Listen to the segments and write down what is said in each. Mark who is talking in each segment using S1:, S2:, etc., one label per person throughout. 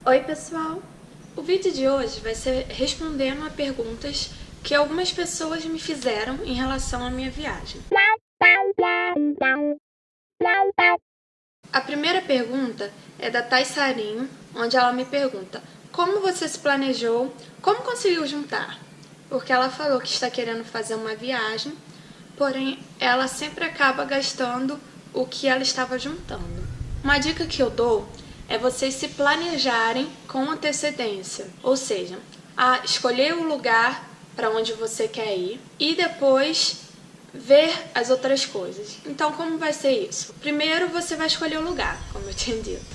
S1: Oi pessoal! O vídeo de hoje vai ser respondendo a perguntas que algumas pessoas me fizeram em relação à minha viagem. A primeira pergunta é da Thais Sarinho, onde ela me pergunta: como você se planejou, como conseguiu juntar? Porque ela falou que está querendo fazer uma viagem, porém ela sempre acaba gastando o que ela estava juntando. Uma dica que eu dou é vocês se planejarem com antecedência, ou seja, escolher o lugar para onde você quer ir e depois ver as outras coisas. Então, como vai ser isso? Primeiro você vai escolher o lugar, como eu tinha dito.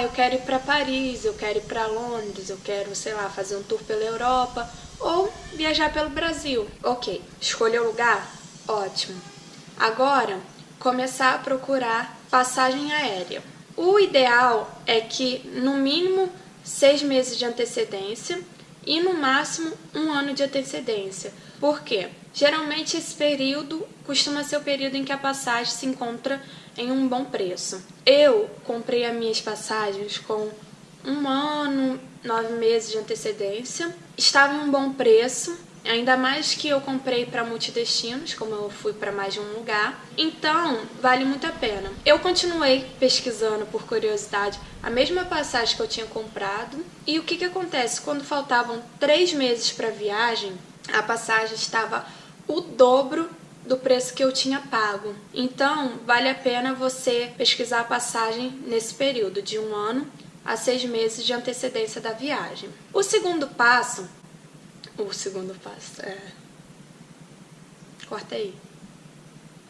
S1: Eu quero ir para Paris, eu quero ir para Londres, eu quero, fazer um tour pela Europa ou viajar pelo Brasil. Ok, escolheu o lugar? Ótimo. Agora, começar a procurar passagem aérea. O ideal é que, no mínimo, 6 meses de antecedência e, no máximo, 1 ano de antecedência. Por quê? Geralmente, esse período costuma ser o período em que a passagem se encontra em um bom preço. Eu comprei as minhas passagens com 1 ano, 9 meses de antecedência. Estava em um bom preço. Ainda mais que eu comprei para multidestinos, como eu fui para mais de um lugar, então vale muito a pena. Eu continuei pesquisando por curiosidade a mesma passagem que eu tinha comprado, e o que acontece? Quando faltavam 3 meses para a viagem, a passagem estava o dobro do preço que eu tinha pago. Então vale a pena você pesquisar a passagem nesse período de 1 ano a 6 meses de antecedência da viagem. O segundo passo, corta aí.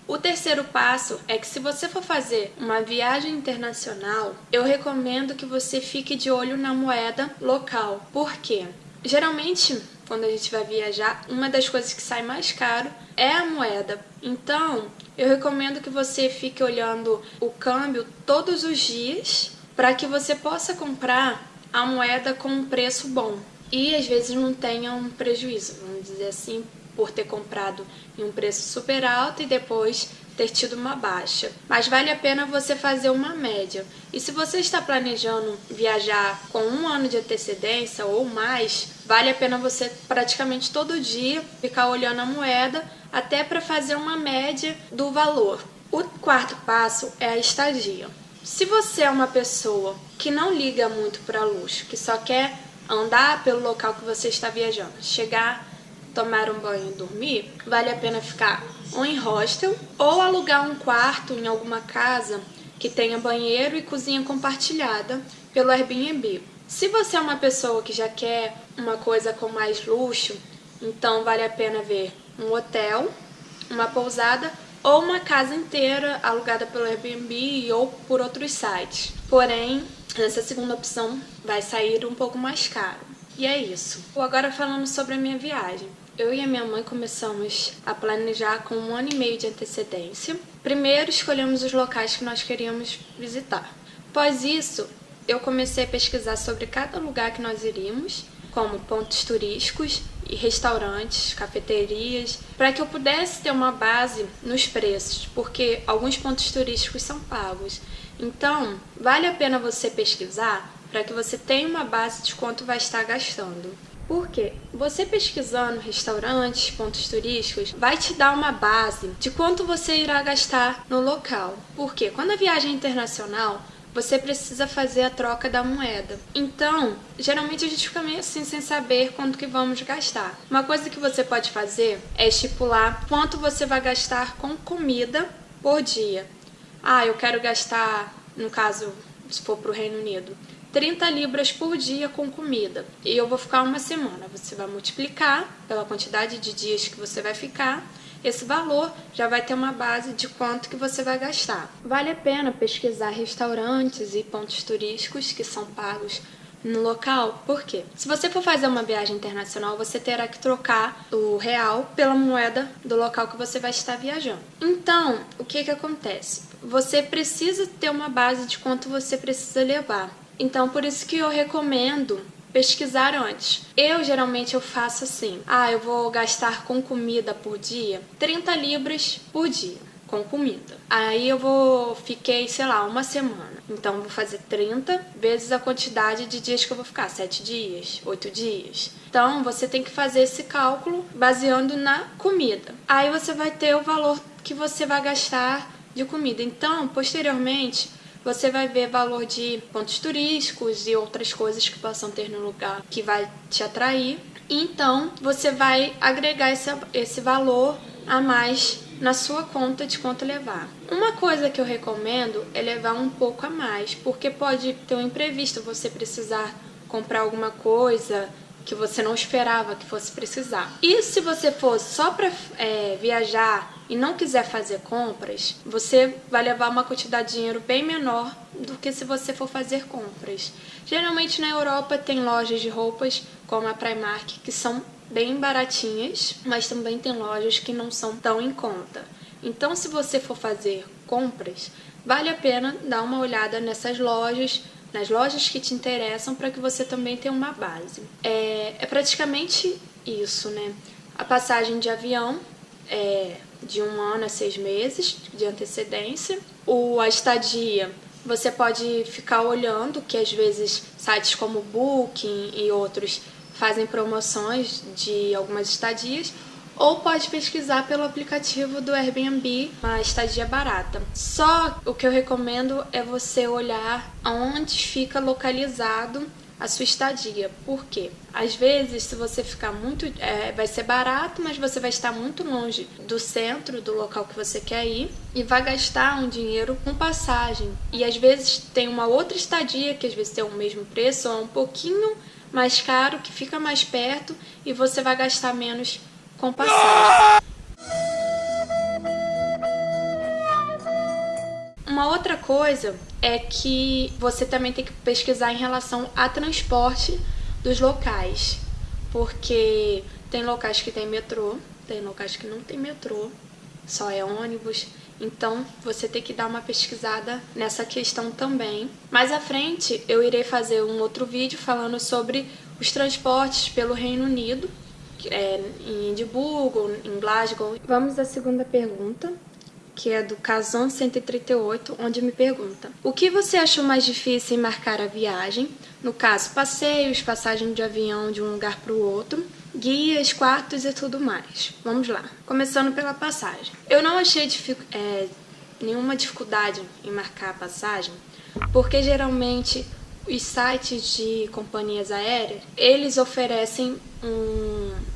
S1: O terceiro passo é que, se você for fazer uma viagem internacional, eu recomendo que você fique de olho na moeda local. Por quê? Geralmente, quando a gente vai viajar, uma das coisas que sai mais caro é a moeda. Então, eu recomendo que você fique olhando o câmbio todos os dias para que você possa comprar a moeda com um preço bom. E às vezes não tenha um prejuízo, vamos dizer assim, por ter comprado em um preço super alto e depois ter tido uma baixa. Mas vale a pena você fazer uma média. E se você está planejando viajar com 1 ano de antecedência ou mais, vale a pena você praticamente todo dia ficar olhando a moeda até para fazer uma média do valor. O quarto passo é a estadia. Se você é uma pessoa que não liga muito para luxo, que só quer andar pelo local que você está viajando, chegar, tomar um banho e dormir, vale a pena ficar ou em hostel ou alugar um quarto em alguma casa que tenha banheiro e cozinha compartilhada pelo Airbnb. Se você é uma pessoa que já quer uma coisa com mais luxo, então vale a pena ver um hotel, uma pousada ou uma casa inteira alugada pelo Airbnb ou por outros sites. Porém, essa segunda opção vai sair um pouco mais caro. E é isso. Agora falando sobre a minha viagem. Eu e a minha mãe começamos a planejar com 1 ano e meio de antecedência. Primeiro escolhemos os locais que nós queríamos visitar. Após isso, eu comecei a pesquisar sobre cada lugar que nós iríamos, como pontos turísticos e restaurantes, cafeterias, para que eu pudesse ter uma base nos preços, porque alguns pontos turísticos são pagos. Então, vale a pena você pesquisar para que você tenha uma base de quanto vai estar gastando. Porque você pesquisando restaurantes, pontos turísticos, vai te dar uma base de quanto você irá gastar no local. Porque quando a viagem é internacional, você precisa fazer a troca da moeda. Então, geralmente a gente fica meio assim sem saber quanto que vamos gastar. Uma coisa que você pode fazer é estipular quanto você vai gastar com comida por dia. Eu quero gastar, no caso, se for para o Reino Unido, 30 libras por dia com comida. E eu vou ficar 1 semana. Você vai multiplicar pela quantidade de dias que você vai ficar. Esse valor já vai ter uma base de quanto que você vai gastar. Vale a pena pesquisar restaurantes e pontos turísticos que são pagos no local. Por quê? Se você for fazer uma viagem internacional, você terá que trocar o real pela moeda do local que você vai estar viajando. Então, o que acontece? Você precisa ter uma base de quanto você precisa levar. Então, por isso que eu recomendo pesquisar antes. Geralmente eu faço assim: eu vou gastar com comida por dia 30 libras por dia. com comida. Aí fiquei, sei lá, uma semana. Então vou fazer 30 vezes a quantidade de dias que eu vou ficar, 7 dias, 8 dias. Então você tem que fazer esse cálculo baseando na comida. Aí você vai ter o valor que você vai gastar de comida. Então, posteriormente, você vai ver valor de pontos turísticos e outras coisas que possam ter no lugar que vai te atrair. Então, você vai agregar esse valor a mais na sua conta de quanto levar. Uma coisa que eu recomendo é levar um pouco a mais, porque pode ter um imprevisto, você precisar comprar alguma coisa que você não esperava que fosse precisar. E se você for só para viajar e não quiser fazer compras, você vai levar uma quantidade de dinheiro bem menor do que se você for fazer compras. Geralmente na Europa tem lojas de roupas como a Primark que são bem baratinhas, mas também tem lojas que não são tão em conta. Então, se você for fazer compras, vale a pena dar uma olhada nessas lojas, nas lojas que te interessam, para que você também tenha uma base. É praticamente isso, né? A passagem de avião é de 1 ano a 6 meses de antecedência. A estadia, você pode ficar olhando, que às vezes sites como Booking e outros fazem promoções de algumas estadias, ou pode pesquisar pelo aplicativo do Airbnb, uma estadia barata. Só o que eu recomendo é você olhar aonde fica localizado a sua estadia. Por quê? Às vezes, se você ficar muito... vai ser barato, mas você vai estar muito longe do centro, do local que você quer ir, e vai gastar um dinheiro com passagem. E às vezes tem uma outra estadia, que às vezes tem o mesmo preço, ou é um pouquinho mais caro, que fica mais perto, e você vai gastar menos com passagem. Uma outra coisa é que você também tem que pesquisar em relação a transporte dos locais, porque tem locais que tem metrô, tem locais que não tem metrô, só é ônibus. Então, você tem que dar uma pesquisada nessa questão também. Mais à frente, eu irei fazer um outro vídeo falando sobre os transportes pelo Reino Unido, em Edimburgo, em Glasgow. Vamos à segunda pergunta, que é do Kazan 138, onde me pergunta: o que você achou mais difícil em marcar a viagem? No caso, passeios, passagem de avião de um lugar para o outro, guias, quartos e tudo mais. Vamos lá. Começando pela passagem. Eu não achei nenhuma dificuldade em marcar a passagem, porque geralmente os sites de companhias aéreas, eles oferecem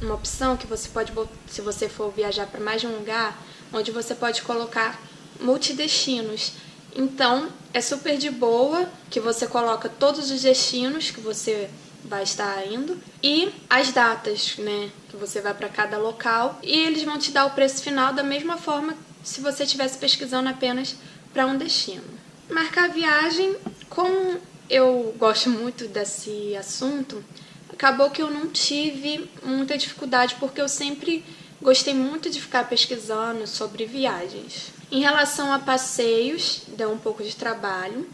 S1: uma opção que você pode, se você for viajar para mais de um lugar, onde você pode colocar multidestinos. Então, é super de boa que você coloca todos os destinos que você vai estar indo e as datas, né, que você vai para cada local, e eles vão te dar o preço final da mesma forma se você estivesse pesquisando apenas para um destino. Marcar a viagem, como eu gosto muito desse assunto, acabou que eu não tive muita dificuldade, porque eu sempre gostei muito de ficar pesquisando sobre viagens. Em relação a passeios, deu um pouco de trabalho,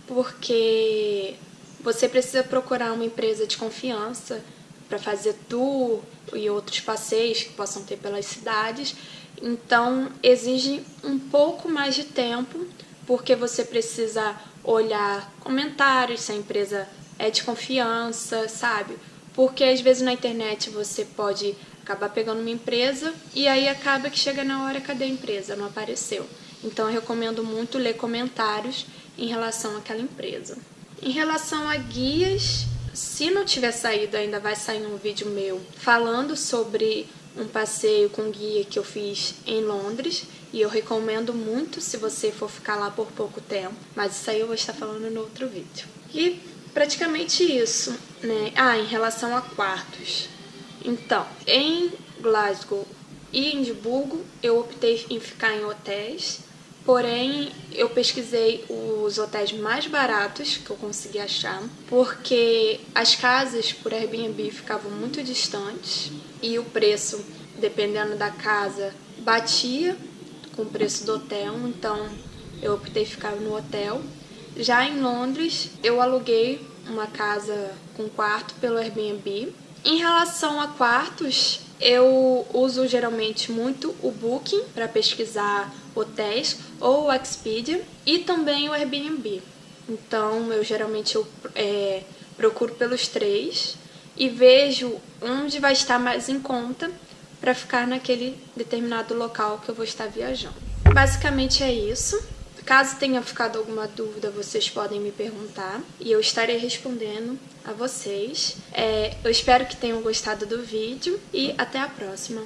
S1: porque você precisa procurar uma empresa de confiança para fazer tour e outros passeios que possam ter pelas cidades. Então, exige um pouco mais de tempo, porque você precisa olhar comentários, se a empresa é de confiança, sabe? Porque às vezes na internet você pode acabar pegando uma empresa e aí acaba que chega na hora, cadê a empresa? Não apareceu. Então eu recomendo muito ler comentários em relação àquela empresa. Em relação a guias, se não tiver saído, ainda vai sair um vídeo meu falando sobre um passeio com guia que eu fiz em Londres, e eu recomendo muito se você for ficar lá por pouco tempo, mas isso aí eu vou estar falando no outro vídeo. E praticamente isso, né? Em relação a quartos. Então, em Glasgow e em Edimburgo, eu optei em ficar em hotéis, porém eu pesquisei os hotéis mais baratos que eu consegui achar, porque as casas por Airbnb ficavam muito distantes e o preço, dependendo da casa, batia com o preço do hotel, então eu optei ficar no hotel. Já em Londres, eu aluguei uma casa com quarto pelo Airbnb, Em relação a quartos, eu uso geralmente muito o Booking para pesquisar hotéis ou o Expedia e também o Airbnb. Então eu geralmente procuro pelos três e vejo onde vai estar mais em conta para ficar naquele determinado local que eu vou estar viajando. Basicamente é isso. Caso tenha ficado alguma dúvida, vocês podem me perguntar e eu estarei respondendo a vocês. Eu espero que tenham gostado do vídeo e até a próxima.